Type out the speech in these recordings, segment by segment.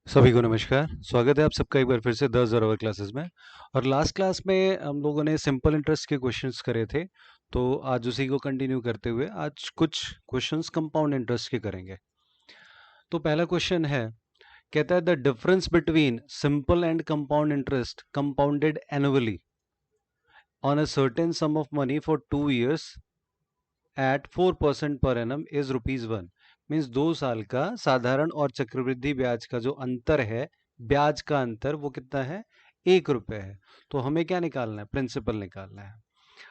सभी को नमस्कार। स्वागत है आप सबका एक बार फिर से 10,000 आवर क्लासेस में। और लास्ट क्लास में हम लोगों ने सिंपल इंटरेस्ट के क्वेश्चंस करे थे, तो आज उसी को कंटिन्यू करते हुए आज कुछ क्वेश्चंस कंपाउंड इंटरेस्ट के करेंगे। तो पहला क्वेश्चन है, कहता है the difference between simple and compound interest compounded annually on a certain sum of money for 2 years at 4% per annum is ₹1। Means 2 साल का साधारण और चक्रवृद्धि ब्याज का जो अंतर है, ब्याज का अंतर वो कितना है, ₹1 है। तो हमें क्या निकालना है, प्रिंसिपल निकालना है।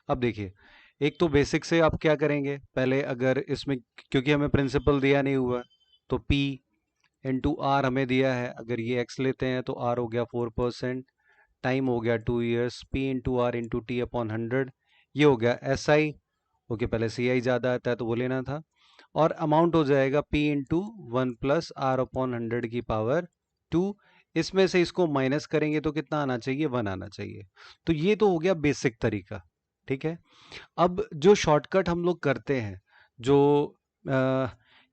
अब देखिए, एक तो बेसिक से आप क्या करेंगे, पहले अगर इसमें क्योंकि हमें प्रिंसिपल दिया नहीं हुआ, तो P इंटू आर हमें दिया है। अगर ये एक्स लेते हैं तो आर हो गया 4%, टाइम हो गया 2 years, P into R into T upon 100, ये हो गया SI। ओके, पहले CI ज़्यादा आता है तो वो लेना था। और अमाउंट हो जाएगा P इंटू 1+R/100 की पावर 2। इसमें से इसको माइनस करेंगे तो कितना आना चाहिए, 1 आना चाहिए। तो ये तो हो गया बेसिक तरीका। ठीक है। अब जो शॉर्टकट हम लोग करते हैं, जो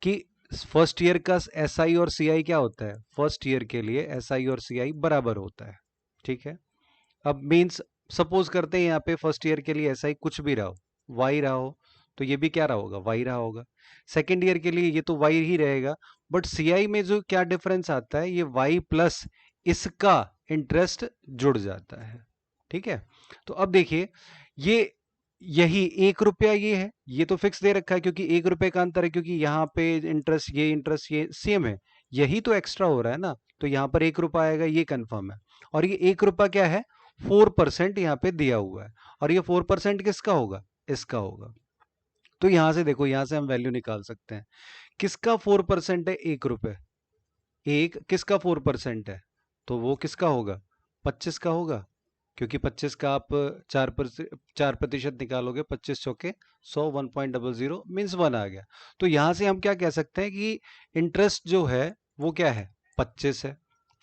कि फर्स्ट ईयर का SI और CI क्या होता है, फर्स्ट ईयर के लिए SI और CI बराबर होता है। ठीक है। अब मीन्स सपोज करते हैं यहाँ पे फर्स्ट ईयर के लिए SI कुछ भी रहा हो, Y रहा हो, तो ये भी क्या रहा होगा, Y रहा होगा। सेकेंड ईयर के लिए ये तो Y ही रहेगा, बट CI में जो क्या डिफरेंस आता है, ये Y प्लस इसका इंटरेस्ट जुड़ जाता है। ठीक है। तो अब देखिए, ये यही ₹1 ये है, ये तो फिक्स दे रखा है क्योंकि ₹1 का अंतर है, क्योंकि यहाँ पे इंटरेस्ट ये सेम है, यही तो एक्स्ट्रा हो रहा है ना, तो यहाँ पर ₹1 आएगा, ये कंफर्म है। और ये ₹1 क्या है, 4% यहाँ पे दिया हुआ है। और ये 4% किसका होगा, इसका होगा। तो यहां से देखो, यहां से हम वैल्यू निकाल सकते हैं। किसका 4% है, ₹1। एक किसका 4% है, तो वो किसका होगा, 25 का होगा। क्योंकि 25 का आप 4% निकालोगे, 25 चौके 100, 1.00 मीन्स 1 आ गया। तो यहां से हम क्या कह सकते हैं कि इंटरेस्ट जो है वो क्या है, 25 है।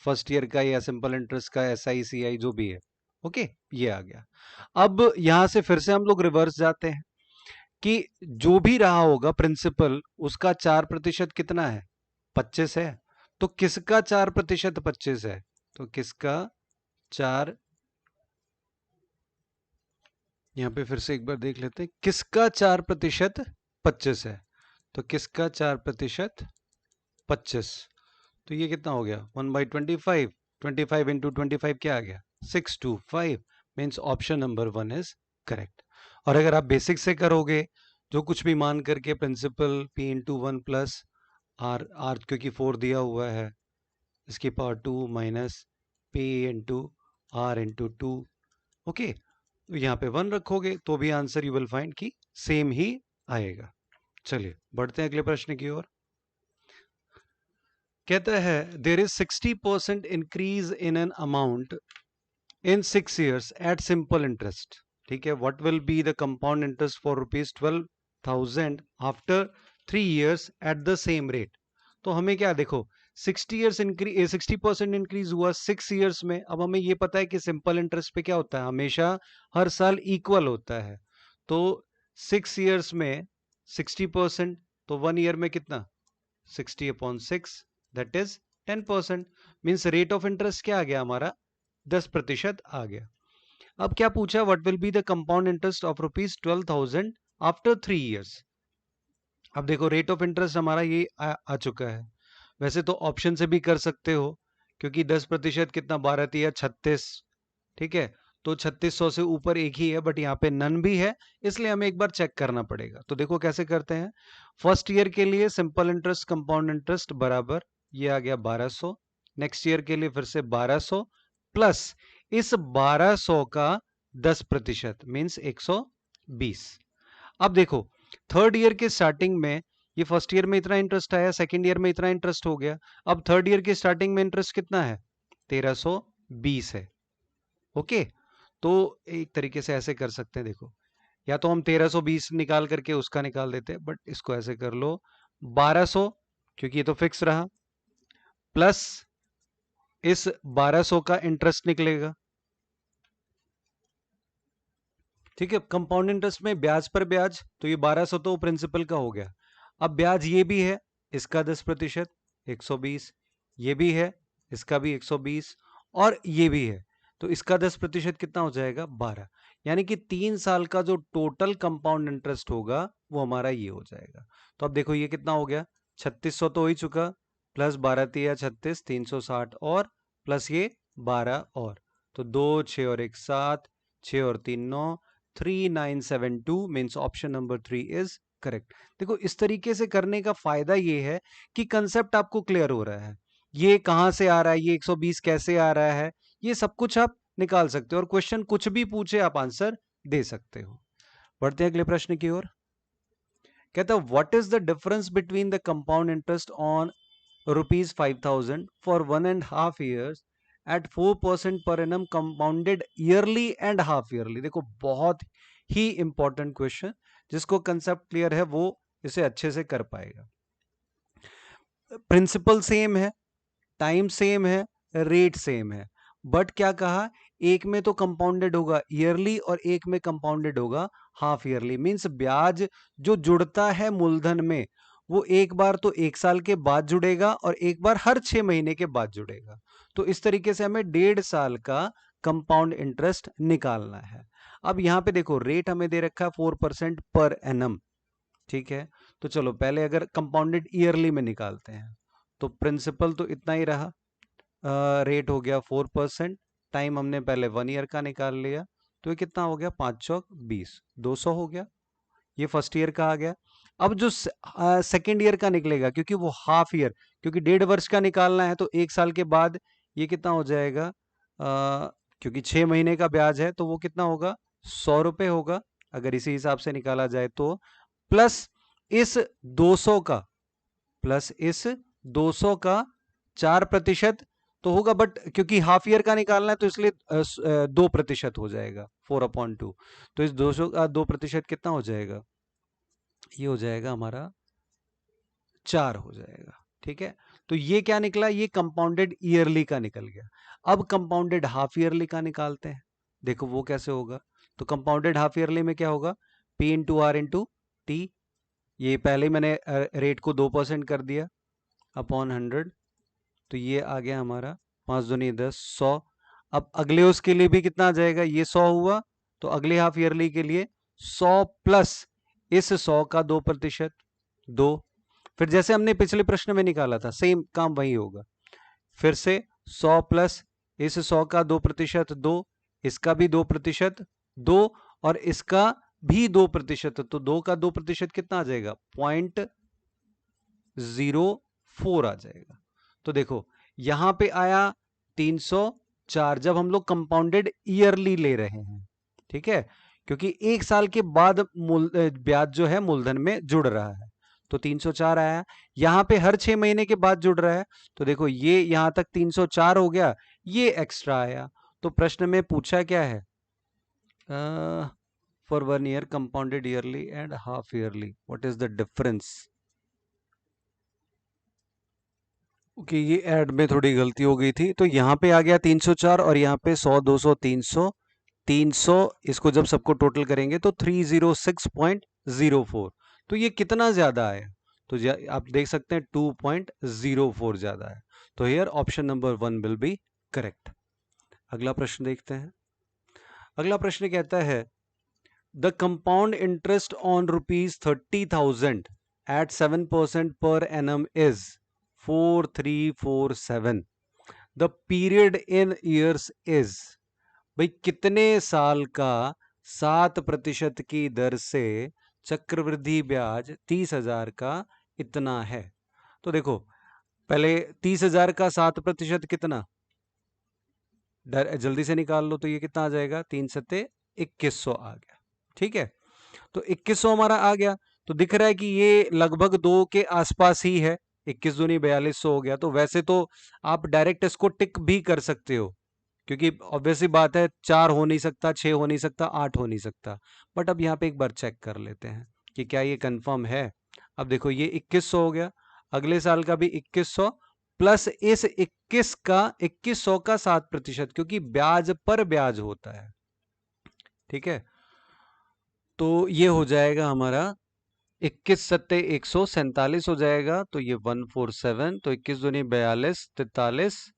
फर्स्ट ईयर का या सिंपल इंटरेस्ट का SI CI जो भी है। ओके, ये आ गया। अब यहां से फिर से हम लोग रिवर्स जाते हैं कि जो भी रहा होगा प्रिंसिपल, उसका 4% कितना है, 25 है। तो किसका 4% 25 है, तो किसका चार, यहां पे फिर से एक बार देख लेते हैं, किसका 4% 25 है। तो किसका 4% 25, तो ये कितना हो गया, 1/25। 25 इंटू 25 क्या आ गया, 625। Means option number 1 is correct. और अगर आप बेसिक से करोगे, जो कुछ भी मान करके प्रिंसिपल P इंटू 1+R क्योंकि 4 दिया हुआ है, इसकी power 2 minus P into R into 2। Okay, तो यहाँ पे 1 रखोगे तो भी आंसर यू विल फाइंड कि सेम ही आएगा। चलिए बढ़ते हैं अगले प्रश्न की ओर। कहता है there is 60% increase in an amount in 6 years at simple interest. ठीक है, what will be the compound interest for ₹12,000 after 3 years at the same rate. तो हमें क्या देखो, 60% इंक्रीज हुआ 6 years में। अब हमें ये पता है कि सिंपल इंटरेस्ट पे क्या होता है, हमेशा हर साल इक्वल होता है। तो 6 years में 60%, तो 1 year में कितना, 60/6, that is 10%। Means rate of interest क्या आ गया हमारा, 10% आ गया। अब क्या पूछा, what will be the compound interest of ₹12,000 after 3 years। अब देखो रेट ऑफ इंटरेस्ट हमारा ये आ चुका है। वैसे तो ऑप्शन से भी कर सकते हो, क्योंकि 10% कितना, 12 या 36। ठीक है, तो 3600 से ऊपर एक ही है, बट यहाँ पे नन भी है, इसलिए हमें एक बार चेक करना पड़ेगा। तो देखो कैसे करते हैं। फर्स्ट ईयर के लिए सिंपल इंटरेस्ट कंपाउंड इंटरेस्ट बराबर, ये आ गया 1200। नेक्स्ट ईयर के लिए फिर से 1200 प्लस इस 1200 का 10% मीन्स 120। अब देखो, थर्ड ईयर के स्टार्टिंग में ये फर्स्ट ईयर में इतना इंटरेस्ट आया, सेकेंड ईयर में इतना इंटरेस्ट हो गया। अब थर्ड ईयर के स्टार्टिंग में इंटरेस्ट कितना है, 1320 है। ओके, तो एक तरीके से ऐसे कर सकते हैं, देखो, या तो हम 1320 निकाल करके उसका निकाल देते हैं, बट इसको ऐसे कर लो, 1200 क्योंकि ये तो फिक्स रहा, प्लस इस 1200 का इंटरेस्ट निकलेगा। ठीक है, कंपाउंड इंटरेस्ट में ब्याज पर ब्याज, तो ये 1200 तो प्रिंसिपल का हो गया। अब ब्याज ये भी है, इसका 10% 120, ये भी है, इसका भी 120 और ये भी है, तो इसका 10% कितना हो जाएगा 12। यानी कि 3 साल का जो टोटल कंपाउंड इंटरेस्ट होगा वो हमारा ये हो जाएगा। तो अब देखो ये कितना हो गया, 3600 तो हो ही चुका, प्लस 12×3 = 36, 360 और प्लस ये 12 और, तो 2 6 और 1 7, 6 और 3 9, 3972 means option number 3 is correct. देखो इस तरीके से करने का फायदा ये है कि कंसेप्ट आपको क्लियर हो रहा है, ये कहां से आ रहा है, ये 120 कैसे आ रहा है, ये सब कुछ आप निकाल सकते हो, और क्वेश्चन कुछ भी पूछे आप आंसर दे सकते हो। बढ़ते हैं अगले प्रश्न की ओर। कहता है what is the difference between the compound interest on ₹5,000 for 1.5 years at 4% per annum compounded yearly and half yearly। देखो बहुत ही इंपॉर्टेंट क्वेश्चन, जिसको कंसेप्ट क्लियर है वो इसे अच्छे से कर पाएगा। प्रिंसिपल सेम है, टाइम सेम है, रेट सेम है, बट क्या कहा, एक में तो कंपाउंडेड होगा ईयरली और एक में कंपाउंडेड होगा हाफ ईयरली। मींस ब्याज जो जुड़ता है मूलधन में वो एक बार तो 1 साल के बाद जुड़ेगा और एक बार हर 6 महीने के बाद जुड़ेगा। तो इस तरीके से हमें 1.5 साल का कंपाउंड इंटरेस्ट निकालना है। अब यहां पे देखो रेट हमें दे रखा है 4% पर एनम, ठीक है। तो चलो पहले अगर कंपाउंडेड ईयरली में निकालते हैं, तो प्रिंसिपल तो इतना ही रहा, रेट हो गया 4%, टाइम हमने पहले 1 ईयर का निकाल लिया, तो ये कितना हो गया 5 चौक 20, 200 हो गया। ये फर्स्ट ईयर का आ गया। अब जो सेकेंड ईयर का निकलेगा, क्योंकि वो हाफ ईयर, क्योंकि 1.5 वर्ष का निकालना है तो 1 साल के बाद ये कितना हो जाएगा, क्योंकि 6 महीने का ब्याज है तो वो कितना होगा 100 रुपए होगा, अगर इसी हिसाब से निकाला जाए तो, प्लस इस 200 का, प्लस इस 200 का 4% तो होगा, बट क्योंकि हाफ ईयर का निकालना है तो इसलिए 2% हो जाएगा 4/2। तो इस 200 का 2% कितना हो जाएगा, ये हो जाएगा हमारा 4 हो जाएगा, ठीक है। तो ये क्या निकला, ये कंपाउंडेड ईयरली का निकल गया। अब कंपाउंडेड हाफ ईयरली का निकालते हैं, देखो वो कैसे होगा। तो कंपाउंडेड हाफ ईयरली में क्या होगा, P/R/T, ये पहले ही मैंने रेट को 2% कर दिया अपॉन 100, तो ये आ गया हमारा 5 दूनी 10, 100। अब अगले उसके लिए भी कितना आ जाएगा, ये 100 हुआ, तो अगले हाफ ईयरली के लिए 100 प्लस इस 100 का 2%, 2। फिर जैसे हमने पिछले प्रश्न में निकाला था सेम काम वही होगा, फिर से 100 प्लस इस 100 का 2%, 2, इसका भी 2%, 2 और इसका भी 2%, तो 2 का 2% कितना आ जाएगा 0.04 आ जाएगा। तो देखो यहां पे आया 304, जब हम लोग कंपाउंडेड ईयरली ले रहे हैं, ठीक है, क्योंकि 1 साल के बाद ब्याज जो है मूलधन में जुड़ रहा है, तो 304 आया। यहां पे हर 6 महीने के बाद जुड़ रहा है, तो देखो ये यहां तक 304 हो गया, ये एक्स्ट्रा आया। तो प्रश्न में पूछा क्या है, for 1 year compounded yearly and half yearly what is the difference. Okay, ये ऐड में थोड़ी गलती हो गई थी, तो यहाँ पे आ गया 304 और यहाँ पे 100 200 300, 300 इसको जब सबको टोटल करेंगे तो 306.04। तो ये कितना ज्यादा आया, तो आप देख सकते हैं 2.04 ज्यादा है। तो here option number 1 will be correct. अगला प्रश्न देखते हैं। अगला प्रश्न कहता है the compound interest on ₹30,000 at 7% per annum is 4347। The period in years is, भाई कितने साल का 7% की दर से चक्रवृद्धि ब्याज 30,000 का इतना है। तो देखो पहले 30,000 का 7% कितना, जल्दी से निकाल लो, तो ये कितना आ जाएगा 3×7=2100 आ गया, ठीक है। तो 2100 हमारा आ गया, तो दिख रहा है कि ये लगभग 2 के आसपास ही है, 21 दूनी 4200 हो गया। तो वैसे तो आप डायरेक्ट इसको टिक भी कर सकते हो, क्योंकि ऑब्वियसली बात है 4 हो नहीं सकता, 6 हो नहीं सकता, 8 हो नहीं सकता, बट अब यहाँ पे एक बार चेक कर लेते हैं कि क्या ये कंफर्म है। अब देखो ये 2100 हो गया, अगले साल का भी 2100 प्लस इस 2100 का 7%, क्योंकि ब्याज पर ब्याज होता है, ठीक है। तो ये हो जाएगा हमारा 21×7=147 हो जाएगा, तो ये 147, तो 21 दूनी 42, 43,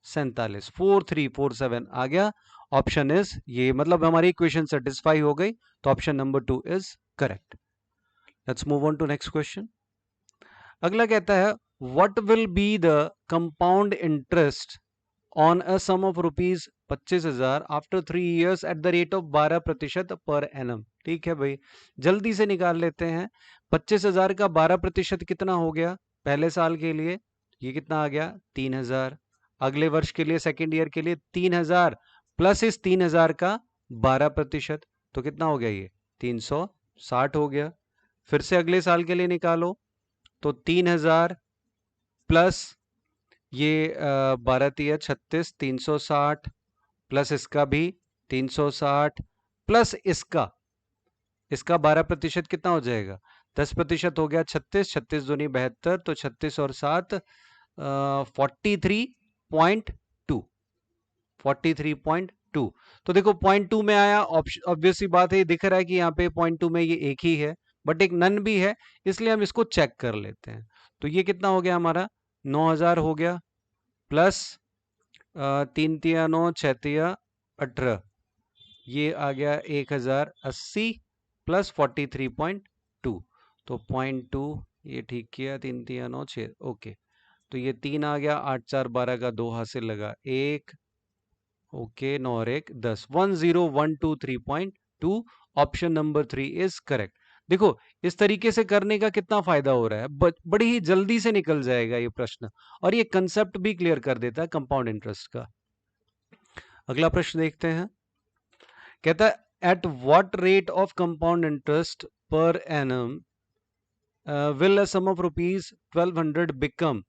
47, 4347 आ गया। ऑप्शन इज ये, मतलब हमारी इक्वेशन सेटिस्फाई हो गई, तो option number 2 is correct. Let's move on to next question. अगला कहता है what will be the compound interest on a sum of rupees 25,000 after 3 years at the rate of 12% per annum. ठीक है भाई, जल्दी से निकाल लेते हैं। 25,000 का 12% कितना हो गया पहले साल के लिए, ये कितना आ गया 3,000। अगले वर्ष के लिए सेकेंड ईयर के लिए 3,000 प्लस इस 3,000 का 12%, तो कितना हो गया ये 360 हो गया। फिर से अगले साल के लिए निकालो, तो 3,000 प्लस ये 12×3 = 36, 360 प्लस इसका भी 360 प्लस इसका 12% कितना हो जाएगा 10% हो गया 36, 36 दूनी 72, तो 36 और 7 43.2, 43.2। तो देखो 0.2 में आया, ऑब्वियस सी बात है, ये दिख रहा है कि यहाँ पे 0.2 में ये एक ही है, बट एक नन भी है, इसलिए हम इसको चेक कर लेते हैं। तो ये कितना हो गया हमारा 9,000 हो गया, प्लस 3×3 = 9, 6×3 = 18, ये आ गया 1,080 प्लस 43.2, तो 0.2 ये ठीक किया, 3×3 = 9, 6, ओके। तो ये 3 आ गया, 8 4 12 का 2 हासिल लगा 1, ओके 9 और 1 10, 10123.2। Option number 3 is correct. देखो इस तरीके से करने का कितना फायदा हो रहा है, बड़ी ही जल्दी से निकल जाएगा ये प्रश्न, और ये कंसेप्ट भी क्लियर कर देता है कंपाउंड इंटरेस्ट का। अगला प्रश्न देखते हैं। कहता है at what rate of compound interest per annum will a sum of rupees 1200 become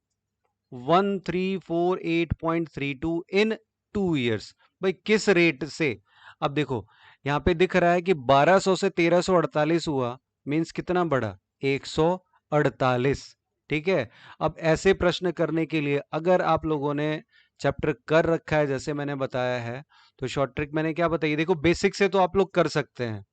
1348.32 in 2 years। भाई किस रेट से, अब देखो यहाँ पे दिख रहा है कि 1200 से 1348 हुआ, मींस कितना बढ़ा 148। ठीक है, अब ऐसे प्रश्न करने के लिए अगर आप लोगों ने चैप्टर कर रखा है जैसे मैंने बताया है, तो शॉर्ट ट्रिक मैंने क्या बताई, देखो बेसिक से तो आप लोग कर सकते हैं,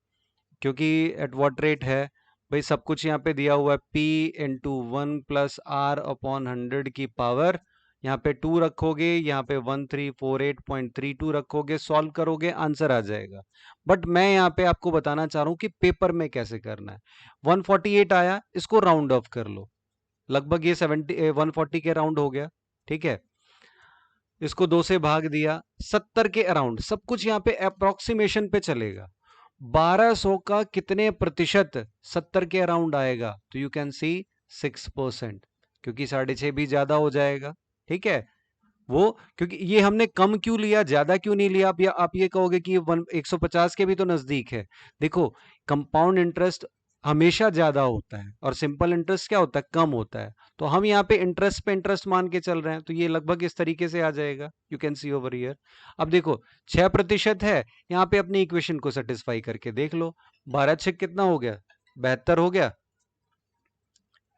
क्योंकि एट व्हाट रेट है भाई, सब कुछ यहाँ पे दिया हुआ है, P into 1 plus R upon 100 की पावर, यहाँ पे 2 रखोगे, यहाँ पे 1348.32 रखोगे, सॉल्व करोगे, आंसर आ जाएगा। बट मैं यहाँ पे आपको बताना चाह रहा हूँ कि पेपर में कैसे करना है। 148 आया, इसको राउंड ऑफ कर लो, लगभग ये 140 के राउंड हो गया। ठीक है, इसको 2 से भाग दिया, 70 के अराउंड, सब कुछ यहाँ पे अप्रोक्सीमेशन पे चलेगा। 1200 का कितने प्रतिशत 70 के अराउंड आएगा, तो यू कैन सी 6%, क्योंकि 6.5 भी ज्यादा हो जाएगा। ठीक है, वो क्योंकि ये हमने कम क्यों लिया, ज्यादा क्यों नहीं लिया, आप ये कहोगे कि 150 के भी तो नजदीक है। देखो कंपाउंड इंटरेस्ट हमेशा ज्यादा होता है और सिंपल इंटरेस्ट क्या होता है, कम होता है। तो हम यहाँ पे इंटरेस्ट मान के चल रहे हैं, तो ये लगभग इस तरीके से आ जाएगा, you can see over here. अब देखो 6% है, यहाँ पे अपनी इक्वेशन को सेटिस्फाई करके देख लो, 12×6 कितना हो गया 72 हो गया,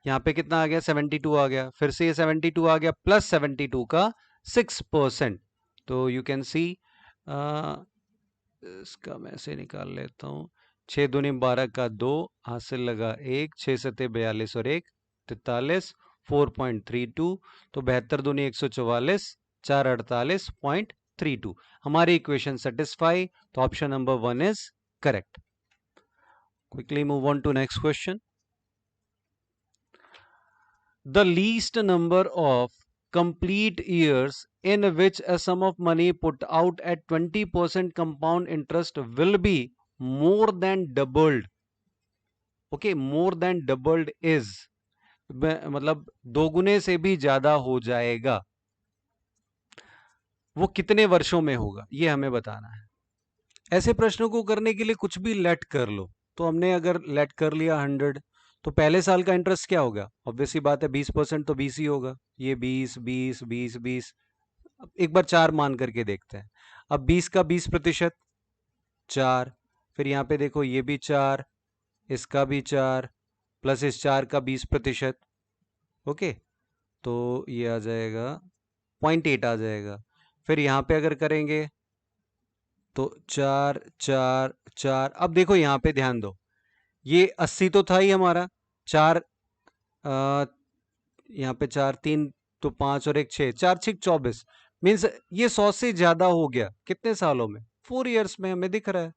यहाँ पे कितना आ गया 72 आ गया, फिर से ये 72 आ गया, प्लस 72 का 6%, तो यू कैन सी, इसका मैं से निकाल लेता हूँ, 6 दूनी 12 का 2 हासिल लगा 1, 6 सते 42 और 1 43, 4.32, तो 72 दूनी 144, 4 48.32, हमारी इक्वेशन सेटिस्फाई, तो option number 1 is correct. Quickly move on to next question. The least number of complete years in which a sum of money put out at 20% compound interest will be more than doubled. Okay, more than doubled is मतलब दोगुने से भी ज्यादा हो जाएगा, वो कितने वर्षों में होगा, ये हमें बताना है। ऐसे प्रश्नों को करने के लिए कुछ भी लेट कर लो, तो हमने अगर लेट कर लिया 100, तो पहले साल का इंटरेस्ट क्या होगा, ऑब्वियसली बात है 20%, तो 20 ही होगा, ये 20 20 20 20। एक बार 4 मान करके देखते हैं। अब 20 का 20% 4, फिर यहाँ पे देखो ये भी 4, इसका भी 4, प्लस इस 4 का 20%, ओके, तो ये आ जाएगा 0.8 आ जाएगा। फिर यहाँ पे अगर करेंगे तो 4 4 4, अब देखो यहाँ पे ध्यान दो, ये 80 तो था ही हमारा, 4 यहाँ पे 4 3 तो 5 और 1 6, 4 6 24, मीन्स ये 100 से ज्यादा हो गया कितने सालों में, 4 इयर्स में हमें दिख रहा है।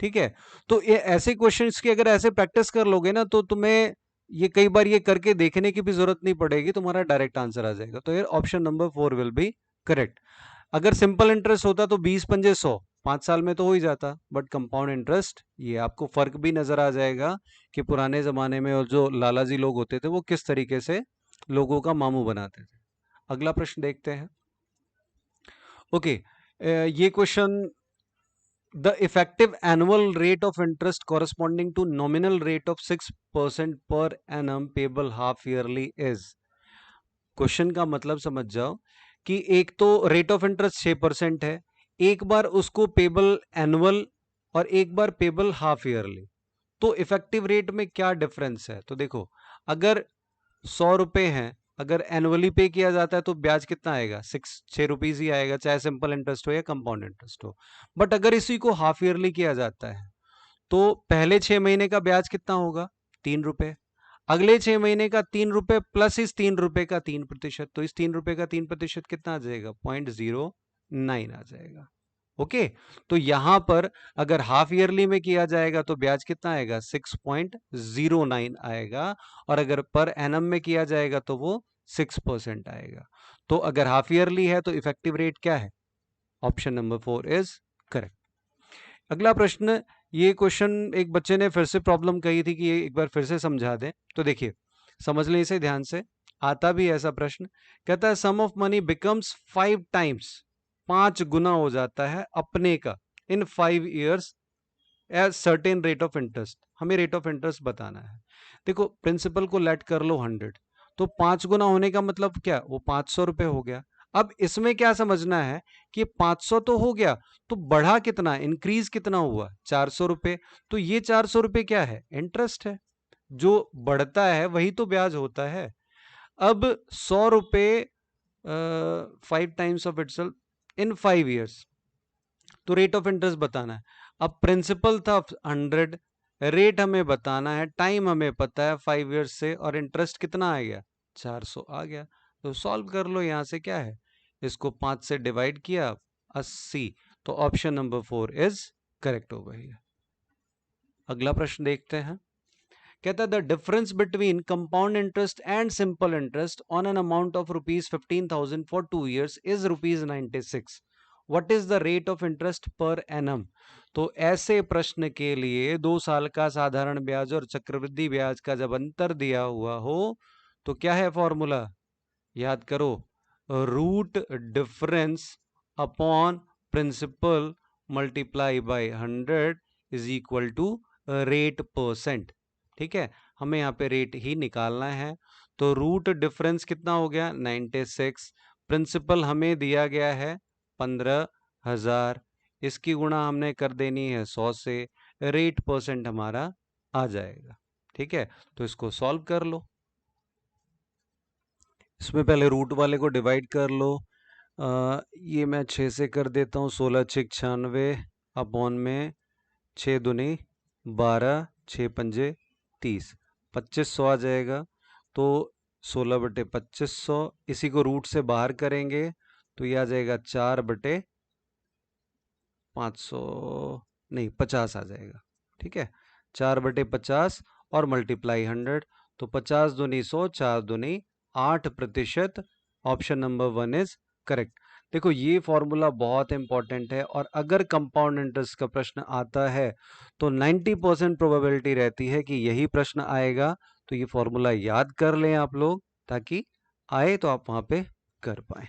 ठीक है, तो ये ऐसे क्वेश्चंस की अगर ऐसे प्रैक्टिस कर लोगे ना तो तुम्हें ये कई बार ये करके देखने की भी जरूरत नहीं पड़ेगी, तुम्हारा डायरेक्ट आंसर आ जाएगा। तो ये option number 4 will be correct. अगर सिंपल इंटरेस्ट होता तो 20 पंजे 100, 5 साल में तो हो ही जाता, बट कंपाउंड इंटरेस्ट, ये आपको फर्क भी नजर आ जाएगा कि पुराने जमाने में जो लाला जी लोग होते थे वो किस तरीके से लोगों का मामू बनाते थे। अगला प्रश्न देखते हैं। ओके, ये question, the effective annual rate of interest corresponding to nominal rate of 6% per annum payable half yearly is। Question का मतलब समझ जाओ कि एक तो रेट ऑफ इंटरेस्ट 6% है, एक बार उसको पेबल एनुअल और एक बार पेबल हाफ ईयरली, तो इफेक्टिव रेट में क्या डिफरेंस है। तो देखो, अगर 100 रुपए हैं, अगर एनुअली पे किया जाता है तो ब्याज कितना आएगा, 6 रुपीज ही आएगा, चाहे सिंपल इंटरेस्ट हो या कंपाउंड इंटरेस्ट हो। बट अगर इसी को हाफ ईयरली किया जाता है तो पहले 6 महीने का ब्याज कितना होगा, 3 रुपए, अगले 6 महीने का 3 रुपए प्लस इस 3 रुपए का 3%, तो इस 3 रुपए का 3% कितना आ जाएगा, 0.09 आ जाएगा। ओके, तो यहां पर अगर हाफ ईयरली में किया जाएगा तो ब्याज कितना आएगा, 6.09 आएगा, और अगर पर एनम में किया जाएगा तो वो 6% आएगा। तो अगर हाफ ईयरली है तो इफेक्टिव रेट क्या है, ऑप्शन नंबर 4 इज करेक्ट। अगला प्रश्न, ये क्वेश्चन एक बच्चे ने फिर से प्रॉब्लम कही थी कि ये एक बार फिर से समझा दें, तो देखिए समझ लें इसे ध्यान से, आता भी ऐसा प्रश्न, कहता है sum of money becomes 5 times, 5 गुना हो जाता है अपने का in 5 years as certain rate of interest. हमें रेट ऑफ इंटरेस्ट बताना है। देखो प्रिंसिपल को लेट कर लो 100, तो 5 गुना होने का मतलब क्या, वो 500 रुपए हो गया। अब इसमें क्या समझना है कि 500 तो हो गया, तो बढ़ा कितना, इंक्रीज कितना हुआ, 400 रुपए। तो ये 400 रुपए क्या है, इंटरेस्ट है, जो बढ़ता है वही तो ब्याज होता है। अब 100 रुपए 5 times of itself in 5 years, तो रेट ऑफ इंटरेस्ट बताना है। अब प्रिंसिपल था 100, रेट हमें बताना है, टाइम हमें पता है 5 ईयर्स से, और इंटरेस्ट कितना आ गया, 400 आ गया। तो सॉल्व कर लो, यहां से क्या है, इसको 5 से डिवाइड किया, 80। तो ऑप्शन नंबर 4 इज करेक्ट हो गई है। अगला प्रश्न देखते हैं। कहता है the difference between compound interest and simple interest on an amount of ₹15,000 for 2 years is ₹96। What is the rate of interest per annum. तो ऐसे प्रश्न के लिए 2 साल का साधारण ब्याज और चक्रवृद्धि ब्याज का जब अंतर दिया हुआ हो तो क्या है फॉर्मूला, याद करो, root difference upon principal multiply by 100 is equal to rate percent. ठीक है, हमें यहाँ पे रेट ही निकालना है। तो रूट डिफरेंस कितना हो गया, 96, प्रिंसिपल हमें दिया गया है 15,000, इसकी गुणा हमने कर देनी है 100 से, रेट परसेंट हमारा आ जाएगा। ठीक है, तो इसको सॉल्व कर लो। इसमें पहले रूट वाले को डिवाइड कर लो। ये मैं 6 से कर देता हूँ, 16 6 96 अपॉन में 6 दूनी 12, 6 पंजे 30, 2500 आ जाएगा। तो 16/2500, इसी को रूट से बाहर करेंगे तो ये आ जाएगा 4/500, नहीं 50 आ जाएगा। ठीक है, 4/50 और मल्टीप्लाई 100, तो 50 दूनी 100, 4 दूनी 8%। Option number 1 is correct. देखो ये फॉर्मूला बहुत इंपॉर्टेंट है, और अगर कंपाउंड इंटरेस्ट का प्रश्न आता है तो 90% प्रोबेबिलिटी रहती है कि यही प्रश्न आएगा। तो ये फॉर्मूला याद कर लें आप लोग, ताकि आए तो आप वहां पे कर पाए।